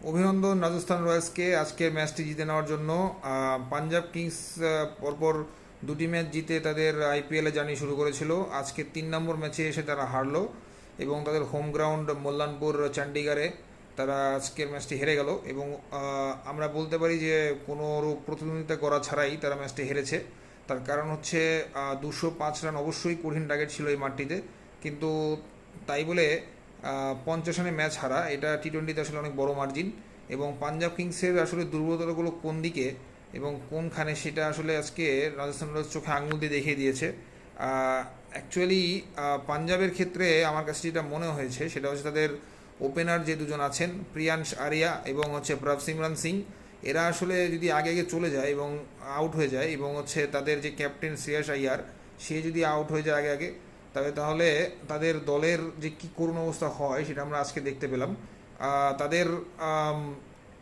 অভিনন্দন রাজস্থান রয়্যালসকে আজকের ম্যাচটি জিতে নেওয়ার জন্য। পাঞ্জাব কিংস পরপর দুটি ম্যাচ জিতে তাদের আইপিএলে জার্নি শুরু করেছিল। আজকে 3 নম্বর ম্যাচে এসে তারা হারলো এবং তাদের হোম গ্রাউন্ড মল্লানপুর চণ্ডীগড়ে তারা আজকের ম্যাচটি হেরে গেল এবং আমরা বলতে পারি যে কোনো প্রতিদ্বন্দ্বিতা করা ছাড়াই তারা ম্যাচটি হেরেছে। তার কারণ হচ্ছে 205 রান অবশ্যই কঠিন টার্গেট ছিল এই মাঠটিতে, কিন্তু তাই বলে 50 রানে ম্যাচ হারা এটা টি-20তে আসলে অনেক বড় মার্জিন। এবং পাঞ্জাব কিংসের আসলে দুর্বলতাগুলো কোন দিকে এবং কোনখানে সেটা আসলে আজকে রাজস্থান রয়্যালস চোখে আঙুল দিয়ে দেখিয়ে দিয়েছে। অ্যাকচুয়ালি পাঞ্জাবের ক্ষেত্রে আমার কাছে যেটা মনে হয়েছে সেটা হচ্ছে তাদের ওপেনার যে দুজন আছেন, প্রিয়াংশ আরিয়া এবং হচ্ছে প্রভসিমরন সিং, এরা আসলে যদি আগে আগে চলে যায় এবং আউট হয়ে যায়, এবং হচ্ছে তাদের যে ক্যাপ্টেন শ্রেয়াস আইয়ার সে যদি আউট হয়ে যায় আগে আগে, তাহলে তাদের দলের যে কী করুণ অবস্থা হয় সেটা আমরা আজকে দেখতে পেলাম। তাদের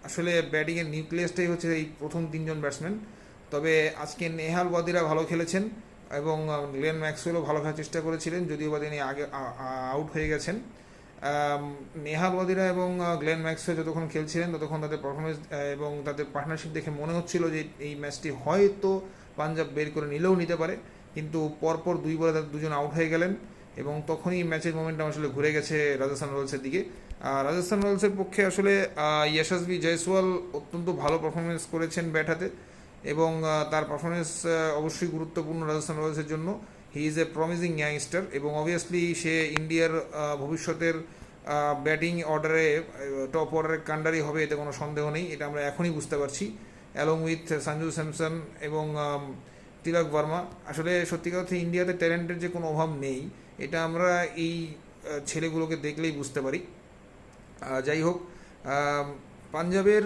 আসলে ব্যাটিংয়ের নিউক্লিয়াসটাই হচ্ছে এই প্রথম 3জন ব্যাটসম্যান। তবে আজকে নেহাল ওয়াদিরা ভালো খেলেছেন এবং গ্লেন ম্যাক্সওয়েলও ভালো খেলার চেষ্টা করেছিলেন, যদিও বা তিনি আগে আউট হয়ে গেছেন। নেহাল ওয়াদিরা এবং গ্লেন ম্যাক্সওয়েল যতক্ষণ খেলছিলেন ততক্ষণ তাদের পারফরমেন্স এবং তাদের পার্টনারশিপ দেখে মনে হচ্ছিল যে এই ম্যাচটি হয়তো পাঞ্জাব বের করে নিলেও নিতে পারে, কিন্তু পরপর 2 বলে তাদের দুজন আউট হয়ে গেলেন এবং তখনই ম্যাচের মোমেন্টাম আসলে ঘুরে গেছে রাজস্থান রয়্যালসের দিকে। রাজস্থান রয়্যালসের পক্ষে আসলে যশস্বী জয়সওয়াল অত্যন্ত ভালো পারফরমেন্স করেছেন ব্যাট হাতে, এবং তার পারফরমেন্স অবশ্যই গুরুত্বপূর্ণ রাজস্থান রয়্যালসের জন্য। He is a promising youngster এবং অবভিয়াসলি সে ইন্ডিয়ার ভবিষ্যতের ব্যাটিং অর্ডারে টপ অর্ডারের কাণ্ডারি হবে, এতে কোনো সন্দেহ নেই, এটা আমরা এখনই বুঝতে পারছি। অ্যালং উইথ সঞ্জু স্যামসন এবং তিলক ভার্মা, আসলে সত্যি কথা ইন্ডিয়াতে ট্যালেন্টের যে কোনো অভাব নেই, এটা আমরা এই ছেলেগুলোকে দেখলেই বুঝতে পারি। যাই হোক, পাঞ্জাবের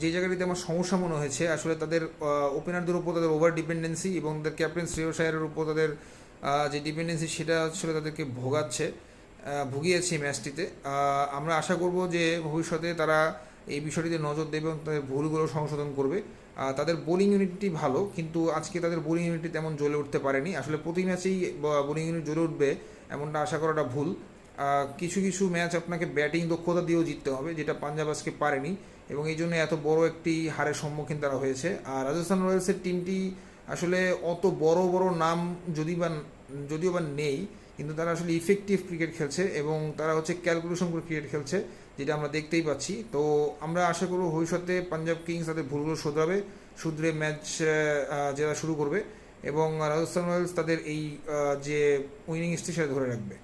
যে জায়গাটিতে আমার সমস্যা মনে হয়েছে আসলে তাদের ওপেনারদের উপর তাদের ওভার ডিপেন্ডেন্সি এবং তাদের ক্যাপ্টেন শ্রেয়স আইয়ারের উপর তাদের যে ডিপেন্ডেন্সি সেটা আসলে তাদেরকে ভুগিয়েছে ম্যাচটিতে। আমরা আশা করব যে ভবিষ্যতে তারা এই বিষয়টিতে নজর দেবে এবং তাদের ভুলগুলো সংশোধন করবে। তাদের বোলিং ইউনিটটি ভালো, কিন্তু আজকে তাদের বোলিং ইউনিটটি তেমন জ্বলে উঠতে পারেনি। আসলে প্রতি ম্যাচেই বোলিং ইউনিট জ্বলে উঠবে এমনটা আশা করাটা ভুল। কিছু কিছু ম্যাচ আপনাকে ব্যাটিং দক্ষতা দিয়েও জিততে হবে, যেটা পাঞ্জাব আজকে পারেনি এবং এই জন্য এত বড় একটি হারের সম্মুখীন তারা হয়েছে। আর রাজস্থান রয়্যালসের টিমটি আসলে অত বড় বড় নাম যদিও বা নেই, কিন্তু তারা আসলে ইফেক্টিভ ক্রিকেট খেলছে এবং তারা হচ্ছে ক্যালকুলেশন করে ক্রিকেট খেলছে, যেটা আমরা দেখতেই পাচ্ছি। তো আমরা আশা করব ভবিষ্যতে পাঞ্জাব কিংস তাদের ভুলগুলো শুধরে ম্যাচ জেতা শুরু করবে এবং রাজস্থান রয়্যালস তাদের এই যে উইনিং স্ট্রিক সেটা ধরে রাখবে।